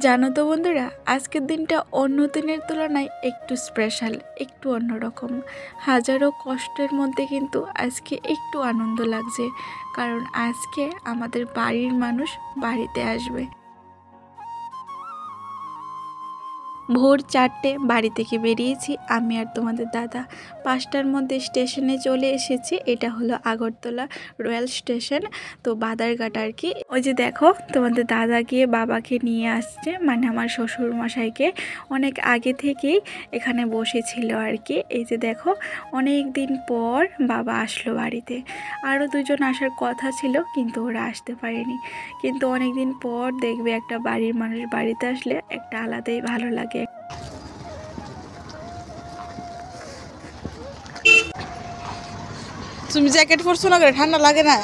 জানো তো বন্ধুরা, আজকের দিনটা অন্য দিনের তুলনায় একটু স্পেশাল, একটু অন্যরকম। হাজারো কষ্টের মধ্যে কিন্তু আজকে একটু আনন্দ লাগছে, কারণ আজকে আমাদের বাড়ির মানুষ বাড়িতে আসবে। ভোর 4টে বাড়ি থেকে বেরিয়েছি আমি আর তোমাদের দাদা। 5টার মধ্যে স্টেশনে চলে এসেছি। এটা হলো আগরতলা রয়্যাল স্টেশন, তো বাদারঘাট আর কি। ওই যে দেখো তোমাদের দাদা গিয়ে বাবাকে নিয়ে আসছে, মানে আমার শ্বশুর মশাইকে। অনেক আগে থেকেই এখানে বসেছিল আর কি। এই যে দেখো অনেক দিন পর বাবা আসলো বাড়িতে। আরও দুজন আসার কথা ছিল কিন্তু ওরা আসতে পারেনি। কিন্তু অনেক দিন পর দেখবে একটা বাড়ির মানুষ বাড়িতে আসলে একটা আলাদাই ভালো লাগে। তুমি জ্যাকেট পরছো না, ঠান্ডা লাগে না?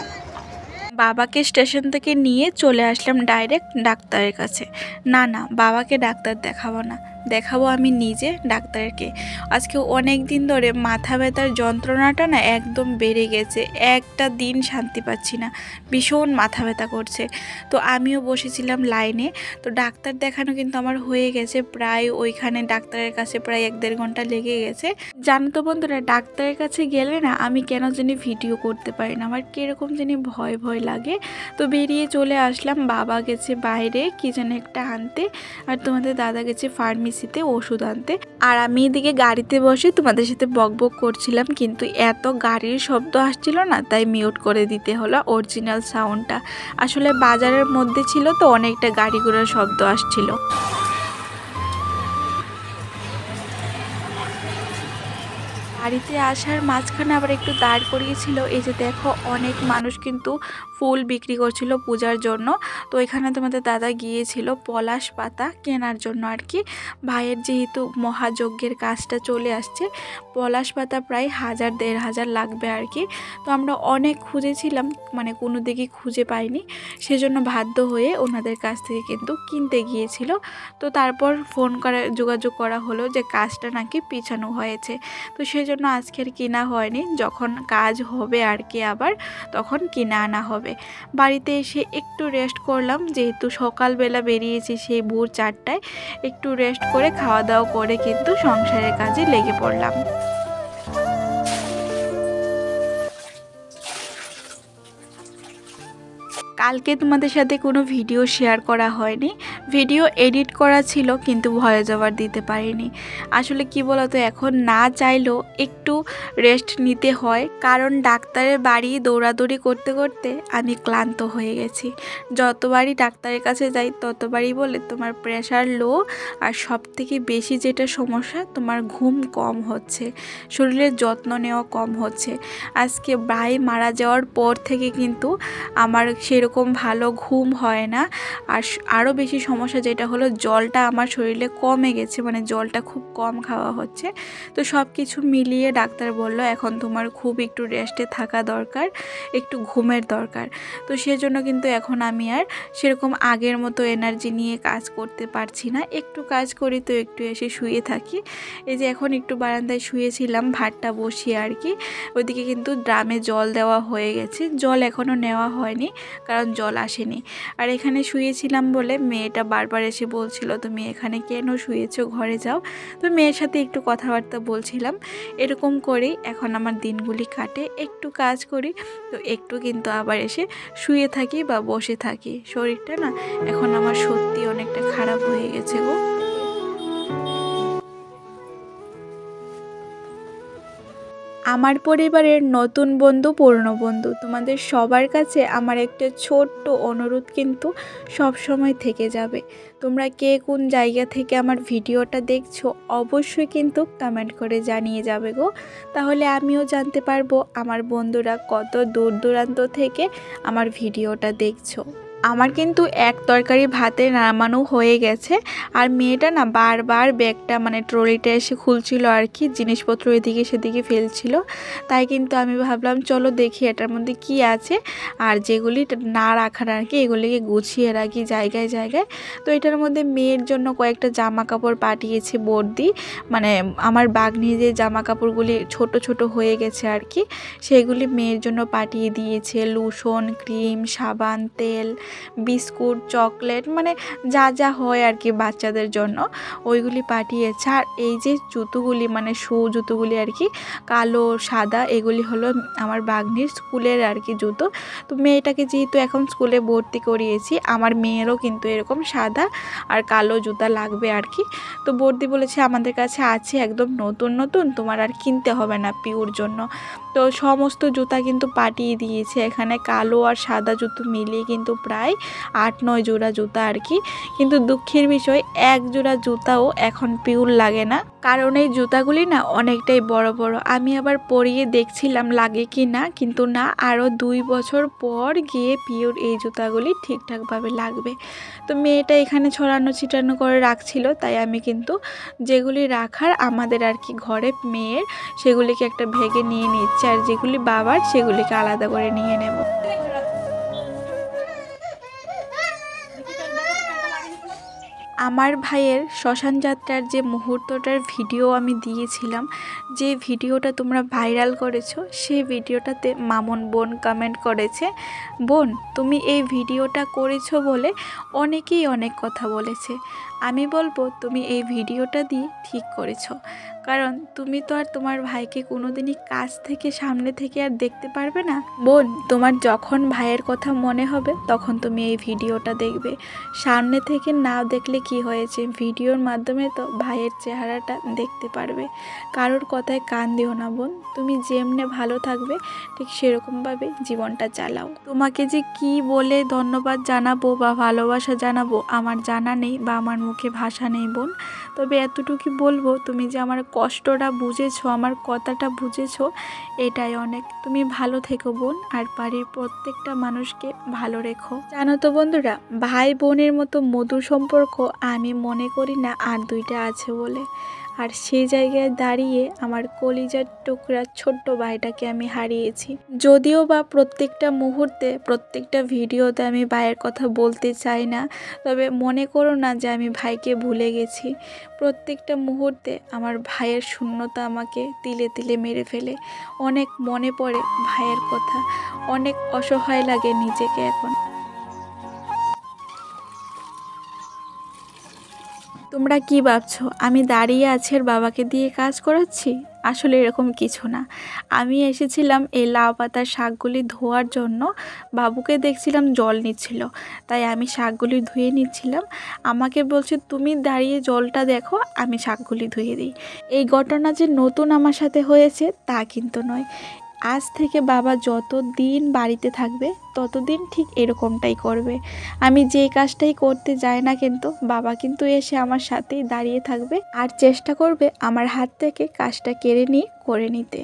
বাবাকে স্টেশন থেকে নিয়ে চলে আসলাম ডাইরেক্ট ডাক্তারের কাছে। না না, বাবাকে ডাক্তার দেখাবো না, দেখাবো আমি নিজে ডাক্তারকে। আজকে অনেক দিন ধরে মাথা ব্যথার যন্ত্রণাটা না একদম বেড়ে গেছে। একটা দিন শান্তি পাচ্ছি না, ভীষণ মাথা ব্যথা করছে। তো আমিও বসেছিলাম লাইনে। তো ডাক্তার দেখানো কিন্তু আমার হয়ে গেছে প্রায়, ওইখানে ডাক্তারের কাছে প্রায় 1-1.5 ঘন্টা লেগে গেছে। জানো তো বন্ধুরা, ডাক্তারের কাছে গেলে না আমি কেন জানি ভিডিও করতে পারি না, আমার কীরকম জানি ভয় ভয় লাগে। তো বেরিয়ে চলে আসলাম। বাবা গেছে বাইরে কি যেন একটা আনতে, আর তোমাদের দাদা গেছে ফার্মেসিতে ওষুধ আনতে। আর আমি এদিকে গাড়িতে বসে তোমাদের সাথে বকবক করছিলাম, কিন্তু এত গাড়ির শব্দ আসছিল না, তাই মিউট করে দিতে হলো অরিজিনাল সাউন্ডটা। আসলে বাজারের মধ্যে ছিল তো অনেকটা গাড়ি ঘোড়ার শব্দ আসছিল। বাড়িতে আসার মাঝখানে আবার একটু দাঁড় করিয়েছিল। এই যে দেখো অনেক মানুষ কিন্তু ফুল বিক্রি করছিল পূজার জন্য। তো এখানে তোমাদের দাদা গিয়েছিল পলাশ পাতা কেনার জন্য আর কি। ভাইয়ের যেহেতু মহাযজ্ঞের কাজটা চলে আসছে, পলাশ পাতা প্রায় 1000-1500 লাগবে আর কি। তো আমরা অনেক খুঁজেছিলাম, মানে কোনো দিকে খুঁজে পাইনি, সেজন্য বাধ্য হয়ে ওনাদের কাছ থেকে কিন্তু কিনতে গিয়েছিল। তো তারপর যোগাযোগ করা হলো যে কাজটা নাকি পিছানো হয়েছে। তো সেজন্য আজকে আর কিনা হয়নি, যখন কাজ হবে আর কি আবার তখন কিনে আনা হবে। বাড়িতে এসে একটু রেস্ট করলাম, যেহেতু সকালবেলা বেরিয়েছি সেই ভোর 4টায়। একটু রেস্ট করে খাওয়া দাওয়া করে কিন্তু সংসারের কাজে লেগে পড়লাম। কালকে তোমাদের সাথে কোনো ভিডিও শেয়ার করা হয়নি, ভিডিও এডিট করা ছিল কিন্তু ভয়েস ওভার দিতে পারিনি। আসলে কি বলতো, এখন না চাইলেও একটু রেস্ট নিতে হয়, কারণ ডাক্তারের বাড়ি দৌড়াদৌড়ি করতে করতে আমি ক্লান্ত হয়ে গেছি। যতবারই ডাক্তারের কাছে যাই ততবারই বলে তোমার প্রেশার লো, আর সব থেকে বেশি যেটা সমস্যা তোমার ঘুম কম হচ্ছে, শরীরের যত্ন নেওয়া কম হচ্ছে। আজকে ভাই মারা যাওয়ার পর থেকে কিন্তু আমার সেরকম ভালো ঘুম হয় না। আর আরও বেশি সমস্যা যেটা হলো, জলটা আমার শরীরে কমে গেছে, মানে জলটা খুব কম খাওয়া হচ্ছে। তো সব কিছু মিলিয়ে ডাক্তার বলল এখন তোমার খুব একটু রেস্টে থাকা দরকার, একটু ঘুমের দরকার। তো সেজন্য কিন্তু এখন আমি আর সেরকম আগের মতো এনার্জি নিয়ে কাজ করতে পারছি না। একটু কাজ করি তো একটু এসে শুয়ে থাকি। এই যে এখন একটু বারান্দায় শুয়েছিলাম ভাতটা বসিয়ে আর কি। ওইদিকে কিন্তু ড্রামে জল দেওয়া হয়ে গেছে, জল এখনও নেওয়া হয়নি কারণ জল আসেনি। আর এখানে শুয়েছিলাম বলে মেয়েটা বারবার এসে বলছিল তুমি এখানে কেন শুয়েছো, ঘরে যাও। তো মেয়ের সাথে একটু কথাবার্তা বলছিলাম। এরকম করেই এখন আমার দিনগুলি কাটে, একটু কাজ করি তো একটু কিন্তু আবার এসে শুয়ে থাকি বা বসে থাকি। শরীরটা না এখন আমার সত্যি অনেকটা খারাপ হয়ে গেছে গো। আমার পরিবারের নতুন বন্ধু, পুরনো বন্ধু, তোমাদের সবার কাছে আমার একটা ছোট্ট অনুরোধ কিন্তু সব সময় থেকে যাবে। তোমরা কে কোন জায়গা থেকে আমার ভিডিওটা দেখছো অবশ্যই কিন্তু কমেন্ট করে জানিয়ে যাবে গো, তাহলে আমিও জানতে পারবো আমার বন্ধুরা কত দূর দূরান্ত থেকে আমার ভিডিওটা দেখছো। আমার কিন্তু এক তরকারি ভাতে নামানো হয়ে গেছে, আর মেয়েটা না বারবার ব্যাগটা মানে ট্রলিটা এসে খুলছিল আর কি, জিনিসপত্র এদিকে সেদিকে ফেলছিল। তাই কিন্তু আমি ভাবলাম চলো দেখি এটার মধ্যে কি আছে, আর যেগুলি না রাখার আর কি এগুলিকে গুছিয়ে রাখি জায়গায় জায়গায়। তো এটার মধ্যে মেয়ের জন্য কয়েকটা জামা কাপড় পাঠিয়েছে বর্দি, মানে আমার বাগনির যে জামা কাপড়গুলি ছোট ছোট হয়ে গেছে আর কি, সেগুলি মেয়ের জন্য পাঠিয়ে দিয়েছে। লোশন, ক্রিম, সাবান, তেল, বিস্কুট, চকলেট, মানে যা যা হয় আর কি বাচ্চাদের জন্য ওইগুলি পাঠিয়েছে। আর এই যে জুতোগুলি মানে শু জুতোগুলি আর কি কালো সাদা, এগুলি হলো আমার বাগনির স্কুলের আর কি জুতো। তো মেয়েটাকে যেহেতু এখন স্কুলে ভর্তি করিয়েছি, আমার মেয়েরও কিন্তু এরকম সাদা আর কালো জুতা লাগবে আর কি। তো বর্দি বলেছে আমাদের কাছে আছে একদম নতুন নতুন, তোমার আর কিনতে হবে না পিউর জন্য। তো সমস্ত জুতা কিন্তু পাঠিয়ে দিয়েছে। এখানে কালো আর সাদা জুতো মিলিয়ে কিন্তু প্রায় 8-9 জোড়া জুতা আর কি। কিন্তু দুঃখের বিষয় এক জোড়া জুতাও এখন পিউর লাগে না, কারণ এই জুতাগুলি না অনেকটাই বড় বড়। আমি আবার পরিয়ে দেখছিলাম লাগে কি না, কিন্তু না, আরও 2 বছর পর গিয়ে পিওর এই জুতাগুলি ঠিকঠাকভাবে লাগবে। তো মেয়েটা এখানে ছড়ানো ছিটানো করে রাখছিল, তাই আমি কিন্তু যেগুলি রাখার আমাদের আর কি ঘরে মেয়ের সেগুলিকে একটা ভেগে নিয়ে নিচ্ছে, আর যেগুলি বাবার সেগুলিকে আলাদা করে নিয়ে নেব। আমার ভাইয়ের শ্মশান যাত্রার যে মুহূর্তটার ভিডিও আমি দিয়েছিলাম, যে ভিডিওটা তোমরা ভাইরাল করেছো, সেই ভিডিওটাতে মামুন বোন কমেন্ট করেছে, বোন তুমি এই ভিডিওটা করেছো বলে অনেকেই অনেক কথা বলেছে। আমি বলবো তুমি এই ভিডিওটা দিয়ে ঠিক করেছো, কারণ তুমি তো আর তোমার ভাইকে কোনোদিনই কাছ থেকে সামনে থেকে আর দেখতে পারবে না। বোন, তোমার যখন ভাইয়ের কথা মনে হবে তখন তুমি এই ভিডিওটা দেখবে। সামনে থেকে নাও দেখলে কি হয়েছে, ভিডিওর মাধ্যমে তো ভাইয়ের চেহারাটা দেখতে পারবে। কারোর কথায় কান দিও না বোন, তুমি যেমনে ভালো থাকবে ঠিক সেরকমভাবে জীবনটা চালাও। তোমাকে যে কি বলে ধন্যবাদ জানাবো বা ভালোবাসা জানাবো আমার জানা নেই বা আমার মুখে ভাষা নেই বোন। তবে এতটুকু বলবো, তুমি যে আমার কষ্টটা বুঝেছো, আমার কথাটা বুঝেছো, এটাই অনেক। তুমি ভালো থেকো বোন, আর বাড়ির প্রত্যেকটা মানুষকে ভালো রেখো। জানো তো বন্ধুরা, ভাই বোনের মতো মধুর সম্পর্ক আমি মনে করি না আর দুইটা আছে বলে। আর সেই জায়গায় দাঁড়িয়ে আমার কলিজার টুকরা ছোট্ট ভাইটাকে আমি হারিয়েছি। যদিও বা প্রত্যেকটা মুহূর্তে প্রত্যেকটা ভিডিওতে আমি ভাইয়ের কথা বলতে চাই না, তবে মনে করো না যে আমি ভাইকে ভুলে গেছি। প্রত্যেকটা মুহূর্তে আমার ভাইয়ের শূন্যতা আমাকে তিলে তিলে মেরে ফেলে। অনেক মনে পড়ে ভাইয়ের কথা, অনেক অসহায় লাগে নিজেকে এখন। তোমরা কি ভাবছো আমি দাঁড়িয়ে আছি আর বাবাকে দিয়ে কাজ করাচ্ছি? আসলে এরকম কিছু না। আমি এসেছিলাম এই লাউ পাতার শাকগুলি ধোয়ার জন্য। বাবুকে দেখছিলাম জল নিচ্ছিল, তাই আমি শাকগুলি ধুয়ে নিচ্ছিলাম। আমাকে বলছে তুমি দাঁড়িয়ে জলটা দেখো, আমি শাকগুলি ধুয়ে দিই। এই ঘটনা যে নতুন আমার সাথে হয়েছে তা কিন্তু নয়। আজ থেকে বাবা যতদিন বাড়িতে থাকবে ততদিন ঠিক এরকমটাই করবে। আমি যে কাজটাই করতে যাই না কিন্তু বাবা কিন্তু এসে আমার সাথেই দাঁড়িয়ে থাকবে আর চেষ্টা করবে আমার হাত থেকে কাজটা কেড়ে নিয়ে করে নিতে।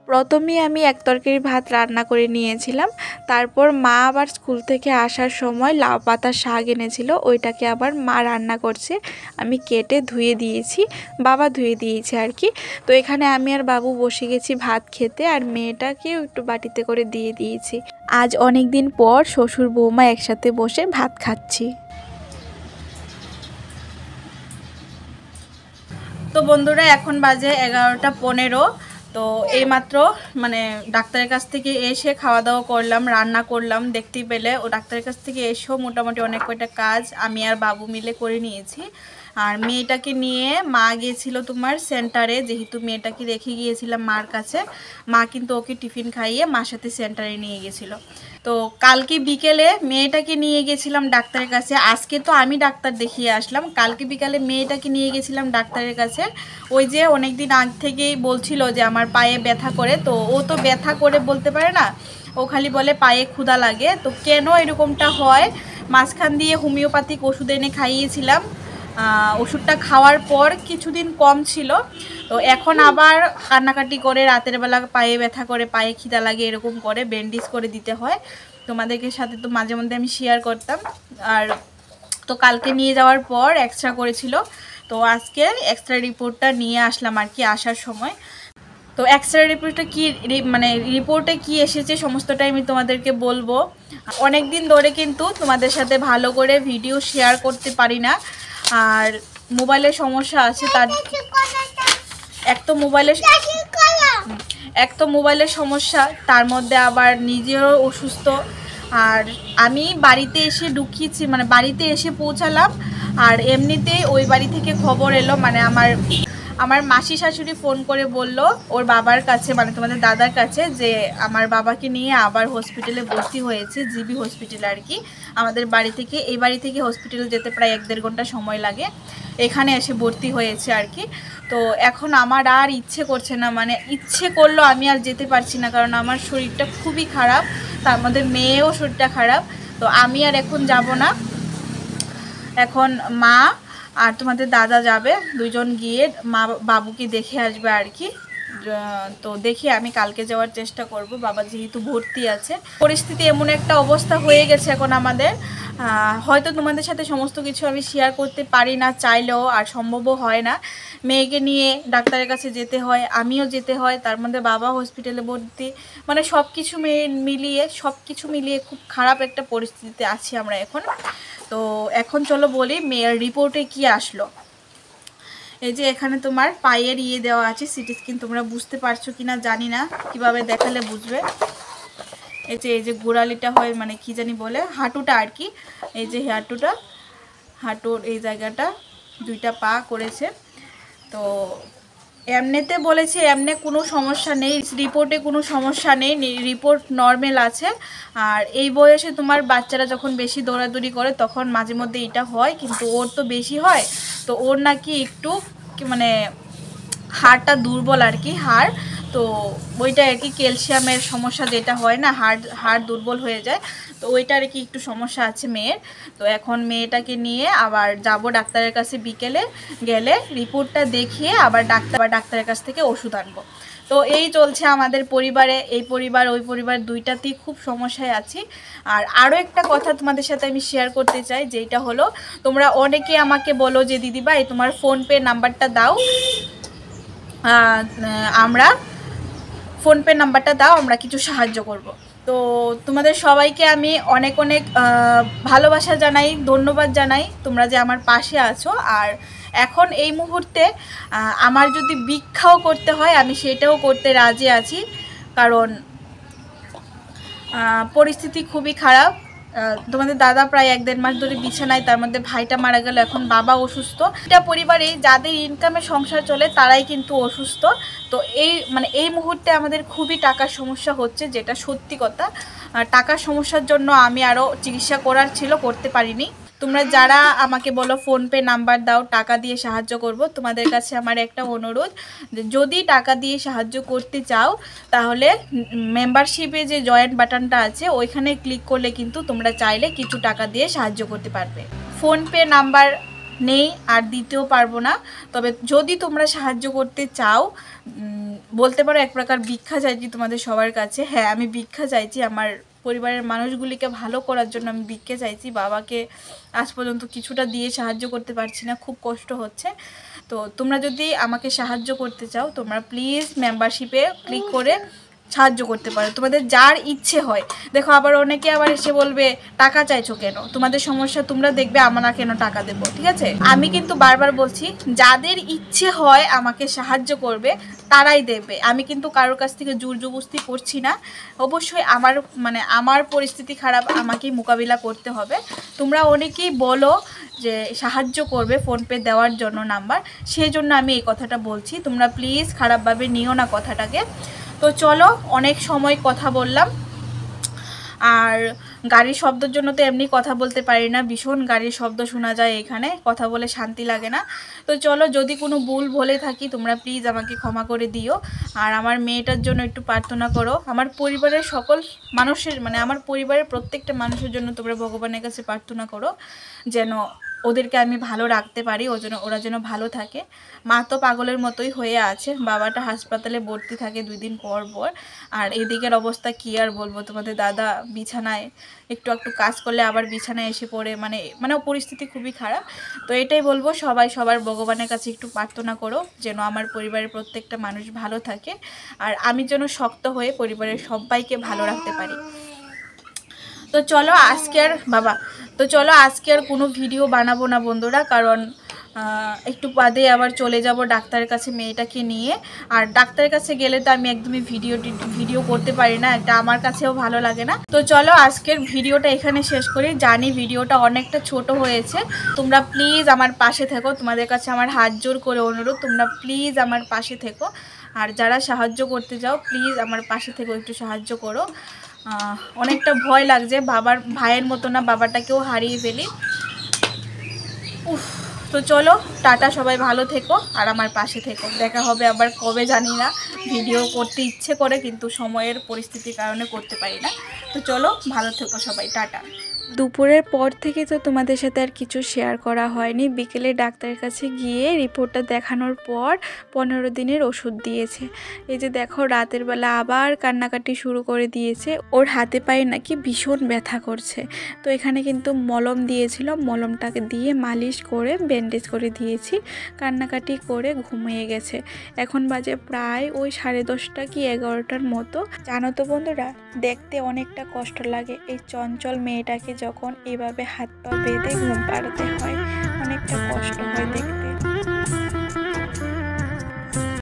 প্রথমে আমি এক তরকারি ভাত রান্না করে নিয়েছিলাম, তারপর মা আবার স্কুল থেকে আসার সময় লাউ পাতার শাক এনেছিল, ওইটাকে আবার মা রান্না করছে। আমি কেটে ধুয়ে দিয়েছি, বাবা ধুয়ে দিয়েছে আর কি। তো এখানে আমি আর বাবু বসে গেছি ভাত খেতে, আর মেয়েটাকেও একটু বাটিতে করে দিয়ে দিয়েছি। আজ অনেক দিন পর শ্বশুর বৌমা একসাথে বসে ভাত খাচ্ছি। তো বন্ধুরা, এখন বাজে 11টা 15। তো এইমাত্র মানে ডাক্তারের কাছ থেকে এসে খাওয়া দাওয়া করলাম, রান্না করলাম। দেখতেই পেলে ও ডাক্তারের কাছ থেকে এসেও মোটামুটি অনেক কয়টা কাজ আমি আর বাবু মিলে করে নিয়েছি। আর মেয়েটাকে নিয়ে মা গিয়েছিল তোমার সেন্টারে, যেহেতু মেয়েটাকে রেখে গিয়েছিলাম মার কাছে। মা কিন্তু ওকে টিফিন খাইয়ে মার সাথে সেন্টারে নিয়ে গেছিলো। তো কালকে বিকেলে মেয়েটাকে নিয়ে গেছিলাম ডাক্তারের কাছে। আজকে তো আমি ডাক্তার দেখিয়ে আসলাম, কালকে বিকালে মেয়েটাকে নিয়ে গেছিলাম ডাক্তারের কাছে। ওই যে অনেক দিন আগ থেকেই বলছিল যে আমার পায়ে ব্যথা করে, তো ও তো ব্যথা করে বলতে পারে না, ও খালি বলে পায়ে ক্ষুধা লাগে। তো কেন এরকমটা হয়, মাঝখান দিয়ে হোমিওপ্যাথিক ওষুধ এনে খাইয়েছিলাম। ওষুধটা খাওয়ার পর কিছুদিন কম ছিল, তো এখন আবার কান্নাকাটি করে, রাতের বেলা পায়ে ব্যথা করে, পায়ে খিদা লাগে, এরকম করে ব্যান্ডেজ করে দিতে হয়। তোমাদেরকে সাথে তো মাঝে মধ্যে আমি শেয়ার করতাম। আর তো কালকে নিয়ে যাওয়ার পর এক্সরে করেছিল, তো আজকে এক্সরে রিপোর্টটা নিয়ে আসলাম আর কি আসার সময়। তো এক্সরে রিপোর্টটা কি মানে রিপোর্টে কি এসেছে সমস্তটাই আমি তোমাদেরকে বলবো। অনেক দিন ধরে কিন্তু তোমাদের সাথে ভালো করে ভিডিও শেয়ার করতে পারি না, আর মোবাইলের সমস্যা আছে। তার এক তো এক তো মোবাইলের সমস্যা, তার মধ্যে আবার নিজেরও অসুস্থ। আর আমি বাড়িতে এসে ঢুকিয়েছি, মানে বাড়িতে এসে পৌঁছালাম, আর এমনিতেই ওই বাড়ি থেকে খবর এলো, মানে আমার মাসি শাশুড়ি ফোন করে বলল ওর বাবার কাছে, মানে তোমাদের দাদার কাছে, যে আমার বাবাকে নিয়ে আবার হসপিটালে ভর্তি হয়েছে, জিবি হসপিটালে আর কি। আমাদের বাড়ি থেকে, এই বাড়ি থেকে হসপিটালে যেতে প্রায় 1-1.5 ঘন্টা সময় লাগে, এখানে এসে ভর্তি হয়েছে আর কি। তো এখন আমার আর ইচ্ছে করছে না, মানে ইচ্ছে করলেও আমি আর যেতে পারছি না, কারণ আমার শরীরটা খুবই খারাপ, তার মধ্যে মেয়েও শরীরটা খারাপ। তো আমি আর এখন যাব না, এখন মা আর তোমাদের দাদা যাবে, দুজন গিয়ে মা বাবুকে দেখে আসবে আর কি। তো দেখি আমি কালকে যাওয়ার চেষ্টা করব, বাবা যেহেতু ভর্তি আছে। পরিস্থিতি এমন একটা অবস্থা হয়ে গেছে এখন আমাদের, হয়তো তোমাদের সাথে সমস্ত কিছু আমি শেয়ার করতে পারি না চাইলেও, আর সম্ভবও হয় না। মেয়েকে নিয়ে ডাক্তারের কাছে যেতে হয়, আমিও যেতে হয়, তার মধ্যে বাবা হসপিটালে ভর্তি, মানে সব কিছু মিলিয়ে খুব খারাপ একটা পরিস্থিতিতে আছি আমরা এখন। তো এখন চলো বলি মেয়ের রিপোর্টে কি আসলো। এই যে এখানে তোমার পায়ের দেওয়া আছে, সিটি স্ক্যান, তোমরা বুঝতে পারছো কিনা জানি না, কিভাবে দেখালে বুঝবে। এই যে গোড়ালিটা হয়, মানে কি জানি বলে, হাঁটুটা আর কি, এই যে হাঁটুর এই জায়গাটা 2টা পা করেছে। তো এমনিতে বলেছে এমনি কোনো সমস্যা নেই, রিপোর্টে কোনো সমস্যা নেই, রিপোর্ট নর্মাল আছে। আর এই বয়সে তোমার বাচ্চারা যখন বেশি দৌড়াদৌড়ি করে তখন মাঝে মধ্যে এটা হয়, কিন্তু ওর তো বেশি হয়। তো ওর নাকি একটু মানে হাড়টা দুর্বল আর কি, হাড়, তো ওইটা আর কি ক্যালসিয়ামের সমস্যা যেটা হয় না, হাড় দুর্বল হয়ে যায়, তো ওইটা আর কি একটু সমস্যা আছে মেয়ের। তো এখন মেয়েটাকে নিয়ে আবার যাব ডাক্তারের কাছে, বিকেলে গেলে রিপোর্টটা দেখিয়ে আবার ডাক্তারের কাছ থেকে ওষুধ আনবো। তো এই চলছে আমাদের পরিবারে, এই পরিবার ওই পরিবার দুইটাতেই খুব সমস্যায় আছি। আর আরও একটা কথা তোমাদের সাথে আমি শেয়ার করতে চাই, যেটা হলো তোমরা অনেকে আমাকে বলো যে দিদিভাই তোমার ফোনপে নাম্বারটা দাও, আমরা ফোনপে নাম্বারটা দাও, আমরা কিছু সাহায্য করব। তো তোমাদের সবাইকে আমি অনেক অনেক ভালোবাসা জানাই, ধন্যবাদ জানাই, তোমরা যে আমার পাশে আছো। আর এখন এই মুহূর্তে আমার যদি ভিক্ষাও করতে হয় আমি সেটাও করতে রাজি আছি, কারণ পরিস্থিতি খুবই খারাপ। তোমাদের দাদা প্রায় 1-1.5 মাস ধরে বিছানায়, তার মধ্যে ভাইটা মারা গেল, এখন বাবা অসুস্থ। এটা পরিবারে যাদের ইনকামে সংসার চলে তারাই কিন্তু অসুস্থ। তো এই মুহূর্তে আমাদের খুবই টাকার সমস্যা হচ্ছে, যেটা সত্যি কথা। টাকার সমস্যার জন্য আমি আরও চিকিৎসা করার ছিল, করতে পারিনি। তোমরা যারা আমাকে বলো ফোনপে নাম্বার দাও, টাকা দিয়ে সাহায্য করব, তোমাদের কাছে আমার একটা অনুরোধ, যদি টাকা দিয়ে সাহায্য করতে চাও তাহলে মেম্বারশিপে যে জয়েন বাটনটা আছে ওইখানে ক্লিক করলে কিন্তু তোমরা চাইলে কিছু টাকা দিয়ে সাহায্য করতে পারবে। ফোনপে নাম্বার নেই আর দিতেও পারবো না, তবে যদি তোমরা সাহায্য করতে চাও, বলতে পারো এক প্রকার ভিক্ষা চাইছি তোমাদের সবার কাছে। হ্যাঁ, আমি ভিক্ষা চাইছি, আমার পরিবারের মানুষগুলিকে ভালো করার জন্য আমি ভিক্ষা চাইছি। বাবাকে আজ পর্যন্ত কিছুটা দিয়ে সাহায্য করতে পারছি না, খুব কষ্ট হচ্ছে। তো তোমরা যদি আমাকে সাহায্য করতে চাও তোমরা প্লিজ মেম্বারশিপে ক্লিক করে সাহায্য করতে পারো, তোমাদের যার ইচ্ছে হয়। দেখো আবার অনেকে আবার এসে বলবে টাকা চাইছো কেন, তোমাদের সমস্যা তোমরা দেখবে, আমরা কেন টাকা দেবো, ঠিক আছে? আমি কিন্তু বারবার বলছি যাদের ইচ্ছে হয় আমাকে সাহায্য করবে তারাই দেবে, আমি কিন্তু কারোর কাছ থেকে জোর জবরদস্তি করছি না। অবশ্যই আমার পরিস্থিতি খারাপ, আমাকেই মোকাবিলা করতে হবে। তোমরা অনেকেই বলো যে সাহায্য করবে ফোনপে দেওয়ার জন্য নাম্বার, সেই জন্য আমি এই কথাটা বলছি, তোমরা প্লিজ খারাপভাবে নিও না কথাটাকে। তো চলো, অনেক সময় কথা বললাম, আর গাড়ির শব্দের জন্য তো এমনি কথা বলতে পারি না, ভীষণ গাড়ির শব্দ শোনা যায় এখানে, কথা বলে শান্তি লাগে না। তো চলো, যদি কোনো ভুল বলে থাকি তোমরা প্লিজ আমাকে ক্ষমা করে দিও। আর আমার মেয়েটার জন্য একটু প্রার্থনা করো, আমার পরিবারের সকল মানুষের, মানে আমার পরিবারের প্রত্যেকটা মানুষের জন্য তোমরা ভগবানের কাছে প্রার্থনা করো যেন ওদেরকে আমি ভালো রাখতে পারি, ওরা যেন ভালো থাকে। মা তো পাগলের মতোই হয়ে আছে, বাবাটা হাসপাতালে ভর্তি থাকে 2 দিন পর পর। আর এদিকের অবস্থা কি আর বলবো, তোমাদের দাদা বিছানায়, একটু কাজ করলে আবার বিছানায় এসে পড়ে, মানে পরিস্থিতি খুবই খারাপ। তো এটাই বলবো, সবাই সবার ভগবানের কাছে একটু প্রার্থনা করো যেন আমার পরিবারের প্রত্যেকটা মানুষ ভালো থাকে, আর আমি যেন শক্ত হয়ে পরিবারের সবাইকে ভালো রাখতে পারি। তো চলো আজকে আর কোনো ভিডিও বানাবো না বন্ধুরা, কারণ একটু বাদে আবার চলে যাব ডাক্তারের কাছে মেয়েটাকে নিয়ে। আর ডাক্তারের কাছে গেলে তো আমি একদমই ভিডিও করতে পারি না, এটা আমার কাছেও ভালো লাগে না। তো চলো আজকের ভিডিওটা এখানে শেষ করি। জানি ভিডিওটা অনেকটা ছোট হয়েছে, তোমরা প্লিজ আমার পাশে থেকো, তোমাদের কাছে আমার হাত জোর করে অনুরোধ, তোমরা প্লিজ আমার পাশে থেকো। আর যারা সাহায্য করতে যাও প্লিজ আমার পাশে থেকো, একটু সাহায্য করো। অনেকটা ভয় লাগছে, ভাইয়ের মতো না, বাবাটাকেও হারিয়ে ফেলি। উফ, তো চলো টাটা, সবাই ভালো থেকো আর আমার পাশে থেকো। দেখা হবে আবার কবে জানি না, ভিডিও করতে ইচ্ছে করে কিন্তু সময়ের পরিস্থিতির কারণে করতে পারি না। তো চলো ভালো থেকো সবাই, টাটা। দুপুরের পর থেকে তো তোমাদের সাথে আর কিছু শেয়ার করা হয়নি। বিকেলে ডাক্তারের কাছে গিয়ে রিপোর্টটা দেখানোর পর 15 দিনের ওষুধ দিয়েছে। এই যে দেখো রাতের বেলা আবার কান্নাকাটি শুরু করে দিয়েছে, ওর হাতে পায়ে নাকি ভীষণ ব্যথা করছে। তো এখানে কিন্তু মলম দিয়েছিল, মলমটাকে দিয়ে মালিশ করে ব্যান্ডেজ করে দিয়েছি, কান্নাকাটি করে ঘুমিয়ে গেছে। এখন বাজে প্রায় ওই 10:30 কি 11টার মতো। জানো তো বন্ধুরা, দেখতে অনেকটা কষ্ট লাগে এই চঞ্চল মেয়েটাকে যখন এভাবে হাত পা বেঁধে ঘুম পাড়াতে হয়।